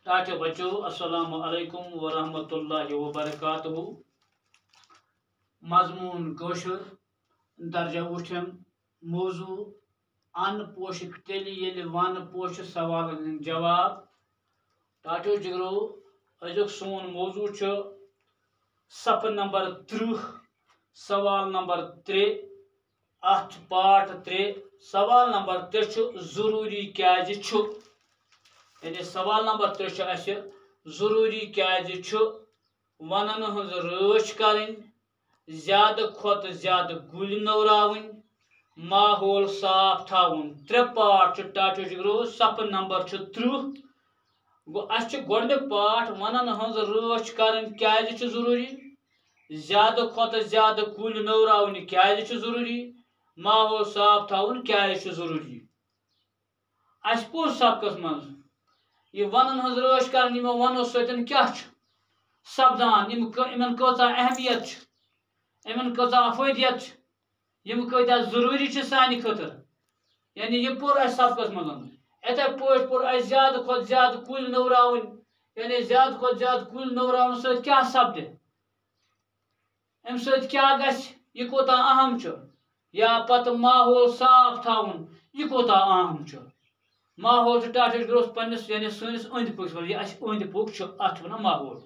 टाटे बच्चों अस्सलामु अलैकुम वरहमतुल्लाहि वबरकातुहू। मजमून कौशर दर्जा उठम मौजू अन पोश तेल ये वन पोश सवाल जवाब। टाटो जिगरो अजुक सोन मौजू सफ नंबर 30 सवाल नंबर 3 अथ पार्ट 3 सवाल नंबर 3 जरूरी क्या यानी सवाल नंबर 3 जरूरी क्या वनन हज रच कर ज्यादा खुद ज्यादा गुल नवरावन माहौल साफ थावन। 3 पार्ट टाटो जिगरो सफ नंबर 30 गो गोडनिक पार्ट वनन हज रच कर क्या जरूरी ज्यादा खुद ज्यादा गुल नवरावन क्या जरूरी माहौल साफ थावन क्या जरूरी। अस पोर सबकस मज यह वन हज रच कर वनो सतन क्या सपदान इन कचा अहमियत इन कचा अफदियत कत्या जरूरी सान खतर यानी यह पोर अस सबकस मज इथे पे पोर अस ज्यादा खुद ज्यादा कुल नवरावन यानी ज्यादा खुद ज्यादा कुल नवरावन सत क्या सपद अम सत क्या गस यह कोता अहम या पत माहौल साफ थावन यह कोता अहम माहौल टाटो पन्नस यानी सनिस अंद पुक अंद पुक अत वन माहौल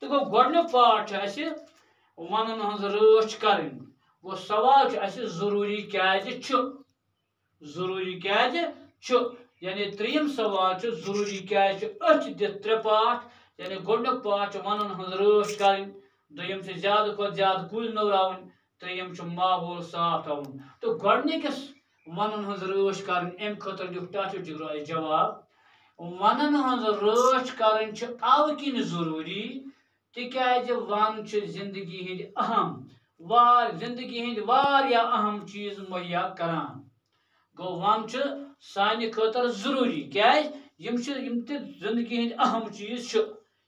तो गो गोडनिक पार्ट वन हज रच कर गो सवाल जरूरी क्या जरूरी क्या यानी 3 सवाल जरूरी क्या अथ दित 3 पार्ट यानी गोडनिक पार्ट वन हज रच कर दोयम ज्यादा खुद ज्यादा कुल नवरावन त्रेयम माहौल साफ थावन। तो गोडनिकस वनन हज रच कर अम खतर दिख टाटो जिगरो जवाब वनन हज रच कर अव किन जरूरी तिक्याज वन जिंदगी हिंद अहम जिंदगी हिंद वारिया अहम चीज मुहैया करान। गो वन सान खतर जरूरी क्या जिंदगी हिंद अहम चीज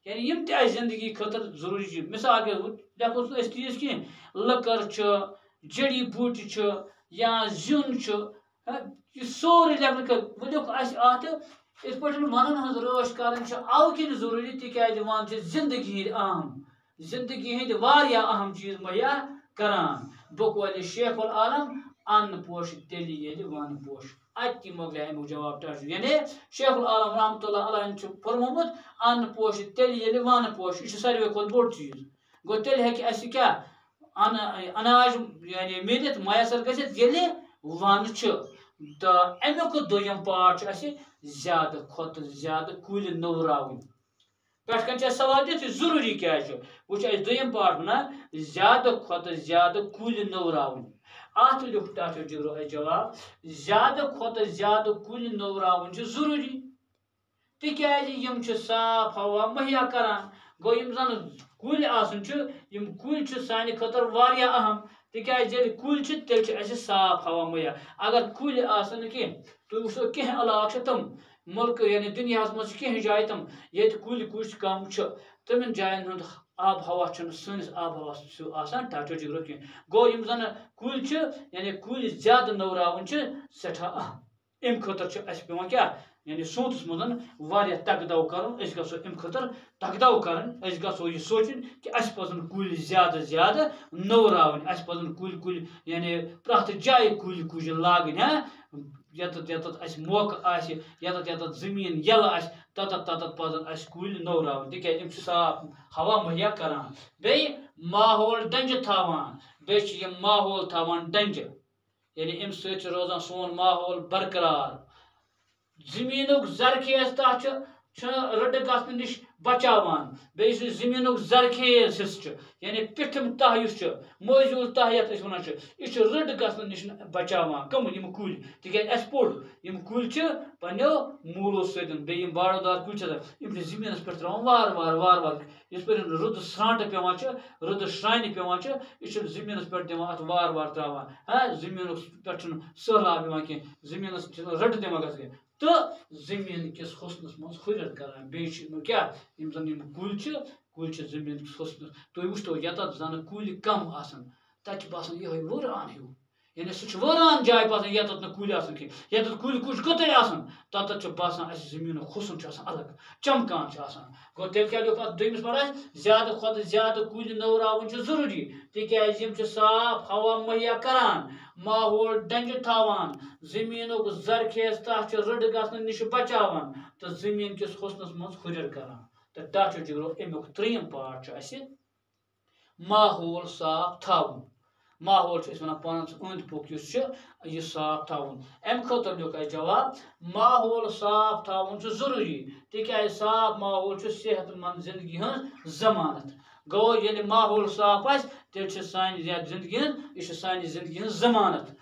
यानी यम जिंदगी खतर जरूरी चीज मिसाल के लेखो तीज कह लकर जड़ी बूटी या जुन सोरे लेख अत इस पे वन हज रच कर अव किन जरूरी तिक्याज वन जिंदगी हिंद अहम जिंदगी हिंद वारिया अहम चीज मुहैया करान। बकौल शेखुल आलम अन पोश तेल ये वन पोश अत मोगल अमुक जवाब टाटो यानी शेखुल आलम रहमतुल्लाह अलैहि फरमोमुत अन पोश तेल ये वन पोश यह सारे खुद बोड़ चीज गो तेल हे क्या अनाज यानी मिलत मैसर गि वन तो अमुक दोयम पार्ट ज्यादा खुद ज्यादा कुल नवरावन पे सवाल दिख जरूरी क्या वो दोयम पार्ट वना ज्यादा खुद ज्यादा कुल नवरावन अत लिख टाटो जिगरो जवाब ज्यादा खुद ज्यादा कुल नवरावन जरूरी तिक्याज यम साफ हवा मुहैया करान। गो यम जन कुल कुल सान खतर वारिया अहम तिक्याज कुल तेल साफ हवा मुहैया अगर कुल कह तुम वो कह इलाक तम मुल्क यानी दुनिया मज कह जाए तम ये कुल कुछ कम तमिन जायन हूँ आब हवा सनिस आब हवा टाटो जिगरो कह गो यम जन कुल यानी कुल ज्यादा नवरावन सठा अम खतर पे क्या यानी सोतस मज वारिया तकदव कर गो अम खतर तकदव कर गो यह सोचन कि अस पजन कुल ज्यादा ज्यादा नवरावन अस पजन कुल कुल यानी प्रत जाए कुल कुछ लागन यत मौका यत जमीन यल तत पजन कुल नवरावन तिक्याज साफ हवा मुहैया करान बे माहौल डंज थावान बे माहौल थावान डंज यानी अम सत रोजान सोन माहौल बरकरार जमीनुक जरखेज तथ रट गन नश बचावान बे जमीनुक जरखेज हिस्स यानी पिठम तह मोजूल तह ये वन यह रट गन नश बचावान कम कुल तिक्याज अस पोड़ कुल पनो मूलो सत बाड़ोदार कुल जमीन पे त्रावान वार वार वार वार इस पे रुद स्रांट पे रुद श्राइन पे यह जमीन पे दिवान अत वार वार त्रावान हाँ जमीन पे सहलाब कह जमीन रट दिवान ग तो जमीन किस हुस्नस मज हुरत करान बे क्या जन कुल जमीन हुस्न तुम वो यत जन कुल कम आसान तत बासान ये वुरान हूँ यानी सह वरान जाय बसान यत कुल आसान कह यत कुल कुछ गुतै आसान तत बसान जमीन खुसन अलग चमकान गो तेल क्या लिख दोमिस पर ज्यादा खुद ज्यादा कुल नवरावन जरूरी तिक साफ हवा मुहैया करान माहौल डंज थावान जमीन जरखेज तथ रड़ गसन नश बचावान तो जमीन किस हुसनस मज हुर करान तो टाटो जिगरो अमुक त्रीम पार्ट माहौल साफ थावन माहौल वन पान अंद पुक यह साफ थावन अम खतर लिख जवाब माहौल साफ थावन जरूरी तिक साफ माहौल सेहतमंद जिंदगी हज जमानत गो ये माहौल साफ तेल सान जिंदगी यह सान जिंदगी हज जमानत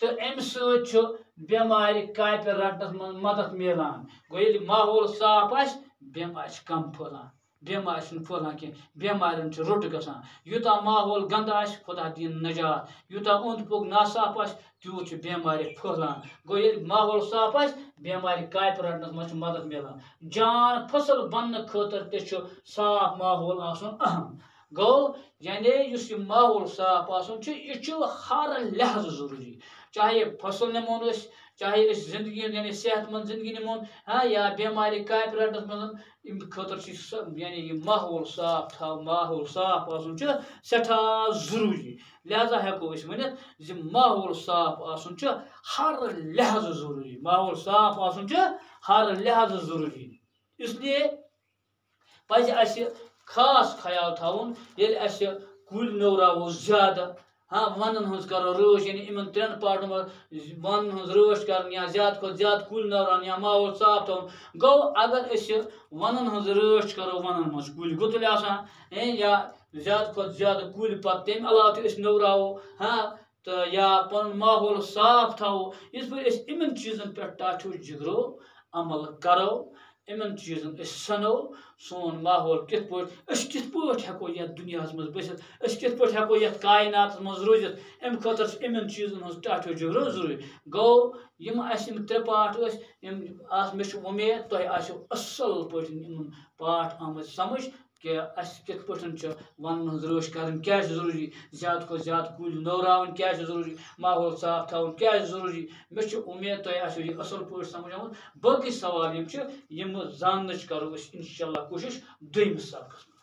तो अम समार काप रटनस मन मदद मिलान गो ये माहौल साफ बेमार कम फैलान बेमार फैलान कह बेमार रुट गसान यूता माहौल गंद खुदा दिन नजात यूता अंद पुक नासाफ तूत बेमार फैलान गो ये माहौल साफ बेमार काप रटनस मज मदद मिलान जान फसल बन खतर ते साफ माहौल आसन अहम गो यानी इस माहौल साफ आसन यह हर लिहाज जरूरी चाहे फसल नमोन चाहे जिंदगी यानी सेहतमंद जिंदगी नमोन हाँ या बेमारी काप रटनस मज खतर यानी माहौल साफ था माहौल साफ आसन सठा जरूरी लिहाजा हेको वन माहौल साफ आसन हर लिहाज जरूरी माहौल साफ आसन हर लिहाज जरूरी इसलिए पज खास ख्याल थवन ये कुल नवरावो ज्यादा हाँ वन हज करो रच यानी इन त्रेन पार्टन वन हज रच कर या ज्यादा खुद ज्यादा कुल नवरान या माहौल साफ थवन गो अगर वन हज रच करो वन मज कुल गुतल या ज्यादा खुद ज्यादा कुल पे तम अलाव नवरावो हाँ तो या पन माहौल साफ थो इस पे इन चीजन पे टाठो जिगरो अमल करो इन चीजन सनो सोन माहौल कित हेको ये दुनिया मज बसित कित हेको ये कायनात मज रोजित अम खतर इन चीजन हज टाठो जिगरो जरूरी गो यम त्रे पाठ मे उम्मीद तुह असल पे पाठ आम समझ कि कित वन हज रच कर क्या जरूरी ज्यादा खुद ज्यादा कुल नवरावन क्या जरूरी माहौल साफ थवन क्या जरूरी मे उम्मीद तुह यह असल पे समझ आमुत बाकी सवाल यम जान करो इंशाल्लाह कोशिश दोमिस सबक